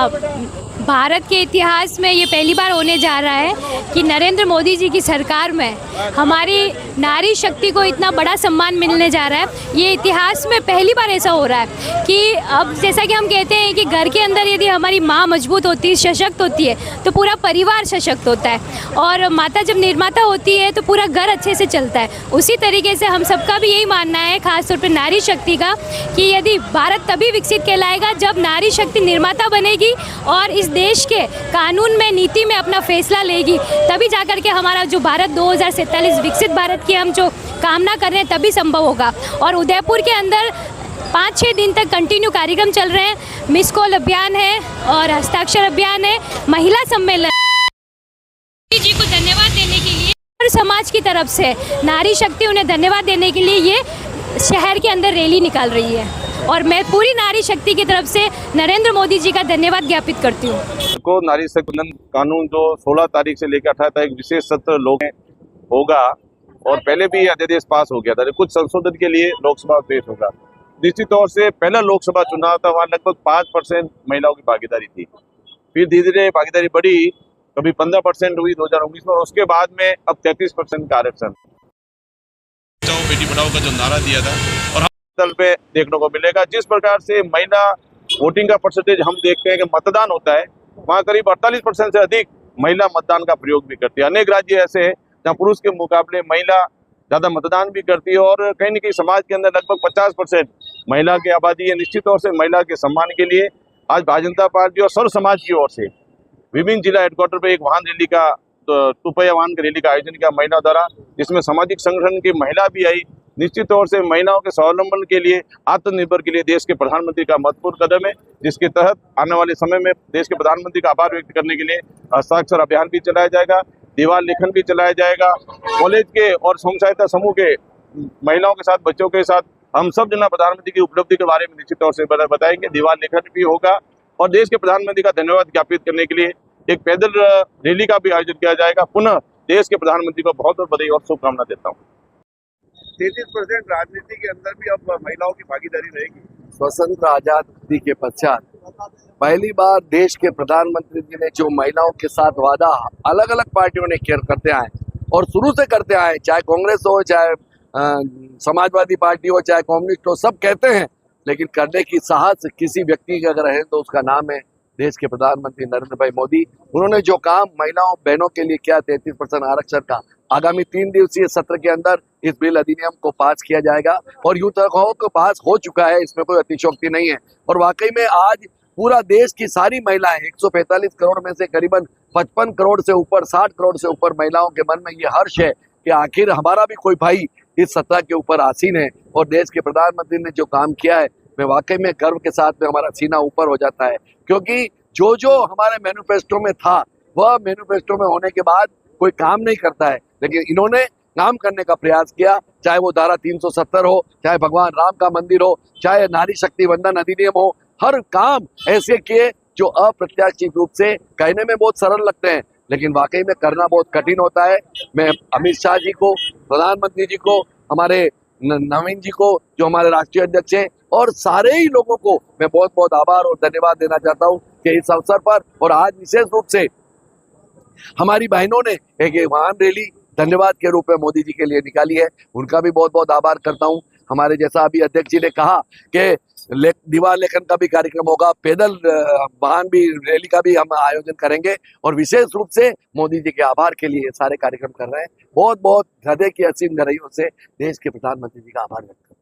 भारत के इतिहास में ये पहली बार होने जा रहा है कि नरेंद्र मोदी जी की सरकार में हमारी नारी शक्ति को इतना बड़ा सम्मान मिलने जा रहा है। ये इतिहास में पहली बार ऐसा हो रहा है कि अब जैसा कि हम कहते हैं कि घर के अंदर यदि हमारी माँ मजबूत होती है, सशक्त होती है, तो पूरा परिवार सशक्त होता है, और माता जब निर्माता होती है तो पूरा घर अच्छे से चलता है। उसी तरीके से हम सबका भी यही मानना है, खासतौर पर नारी शक्ति का, कि यदि भारत तभी विकसित कहलाएगा जब नारी शक्ति निर्माता बनेगी और इस देश के कानून में, नीति में अपना फैसला लेगी, तभी जाकर के हमारा जो भारत 2047 विकसित भारत की हम जो कामना कर रहे हैं तभी संभव होगा। और उदयपुर के अंदर 5-6 दिन तक कंटिन्यू कार्यक्रम चल रहे हैं। मिस कॉल अभियान है और हस्ताक्षर अभियान है, महिला सम्मेलन जी को धन्यवाद देने के लिए और समाज की तरफ से नारी शक्ति उन्हें धन्यवाद देने के लिए ये शहर के अंदर रैली निकाल रही है, और मैं पूरी नारी शक्ति की तरफ से नरेंद्र मोदी जी का धन्यवाद ज्ञापित करती हूँ। को नारी शक्ति कानून जो 16 तारीख से लेकर 18 तारीख विशेष सत्र लोग होगा, और पहले भी अध्यादेश पास हो गया था, कुछ संशोधन के लिए लोकसभा पेश होगा। निश्चित तौर से पहला लोकसभा चुनाव था, वहाँ लगभग 5% महिलाओं की भागीदारी थी, फिर धीरे धीरे भागीदारी बढ़ी, कभी 15% हुई 2019 में, और उसके बाद में अब 33% का आरक्षण। बेटी पढ़ाओ का जो नारा दिया था और तल पे देखने को मिलेगा। जिस प्रकार से महिला वोटिंग का परसेंटेज हम देखते हैं कि मतदान होता है, वहाँ करीब 48% से अधिक महिला मतदान का प्रयोग भी करती है। अनेक राज्य ऐसे हैं जहाँ पुरुष के मुकाबले महिला ज़्यादा मतदान भी करती है, और कहीं न कहीं समाज के अंदर लगभग 50% महिला की आबादी है। निश्चित तौर से महिला के सम्मान के लिए आज भारतीय जनता पार्टी और सर्व समाज की ओर से विभिन्न जिला हेडक्वार्टर पर एक वाहन रैली का, तुपैया वाहन की रैली का आयोजन किया महिला द्वारा, जिसमें सामाजिक संगठन की महिला भी आई। निश्चित तौर से महिलाओं के स्वावलंबन के लिए, आत्मनिर्भर के लिए देश के प्रधानमंत्री का महत्वपूर्ण कदम है, जिसके तहत आने वाले समय में देश के प्रधानमंत्री का आभार व्यक्त करने के लिए हस्ताक्षर अभियान भी चलाया जाएगा, दीवार लेखन भी चलाया जाएगा। कॉलेज के और स्वयं सहायता समूह के महिलाओं के साथ, बच्चों के साथ हम सब जना प्रधानमंत्री की उपलब्धि के बारे में निश्चित तौर से बताएंगे। दीवार लेखन भी होगा, और देश के प्रधानमंत्री का धन्यवाद ज्ञापित करने के लिए एक पैदल रैली का भी आयोजन किया जाएगा। पुनः देश के प्रधानमंत्री को बहुत बहुत बधाई और शुभकामना देता हूँ। 33% राजनीति के अंदर भी अब महिलाओं की भागीदारी रहेगी। स्वतंत्र आजादी के पश्चात पहली बार देश के प्रधानमंत्री जी ने जो महिलाओं के साथ वादा अलग अलग पार्टियों ने करते आए और शुरू से करते आए, चाहे कांग्रेस हो, चाहे समाजवादी पार्टी हो, चाहे कम्युनिस्ट हो, सब कहते हैं, लेकिन करने की साहस किसी व्यक्ति का अगर है तो उसका नाम है देश के प्रधानमंत्री नरेंद्र भाई मोदी। उन्होंने जो काम महिलाओं बहनों के लिए किया, 33% आरक्षण का, आगामी 3 दिवसीय सत्र के अंदर इस बिल अधिनियम को पास किया जाएगा, और यूं तक हो तो पास हो चुका है, इसमें कोई अतिशयोक्ति नहीं है। और वाकई में आज पूरा देश की सारी महिलाएं, 145 करोड़ में से करीबन 55 करोड़ से ऊपर, 60 करोड़ से ऊपर महिलाओं के मन में ये हर्ष है कि आखिर हमारा भी कोई भाई इस सत्ता के ऊपर आसीन है, और देश के प्रधानमंत्री ने जो काम किया है, मैं वाकई में गर्व के साथ में हमारा सीना ऊपर हो जाता है। क्योंकि जो जो हमारे मैनिफेस्टो में था, वह मैनिफेस्टो में होने के बाद कोई काम नहीं करता है, लेकिन इन्होंने काम करने का प्रयास किया, चाहे वो धारा 370 हो, चाहे भगवान राम का मंदिर हो, चाहे नारी शक्ति वंदन अधिनियम हो, हर काम ऐसे किए जो अप्रत्याशित रूप से कहने में बहुत सरल लगते हैं, लेकिन वाकई में करना बहुत कठिन होता है। मैं अमित शाह जी को, प्रधानमंत्री जी को, हमारे नवीन जी को जो हमारे राष्ट्रीय अध्यक्ष हैं, और सारे ही लोगों को मैं बहुत बहुत आभार और धन्यवाद देना चाहता हूं कि इस अवसर पर, और आज विशेष रूप से हमारी बहनों ने एक वाहन रैली धन्यवाद के रूप में मोदी जी के लिए निकाली है, उनका भी बहुत बहुत आभार करता हूं। हमारे जैसा अभी अध्यक्ष जी ने कहा कि दीवार लेखन का भी कार्यक्रम होगा, पैदल वाहन भी रैली का भी हम आयोजन करेंगे, और विशेष रूप से मोदी जी के आभार के लिए सारे कार्यक्रम कर रहे हैं। बहुत बहुत हृदय की असीम गहराइयों से देश के प्रधानमंत्री जी का आभार व्यक्त करते हैं।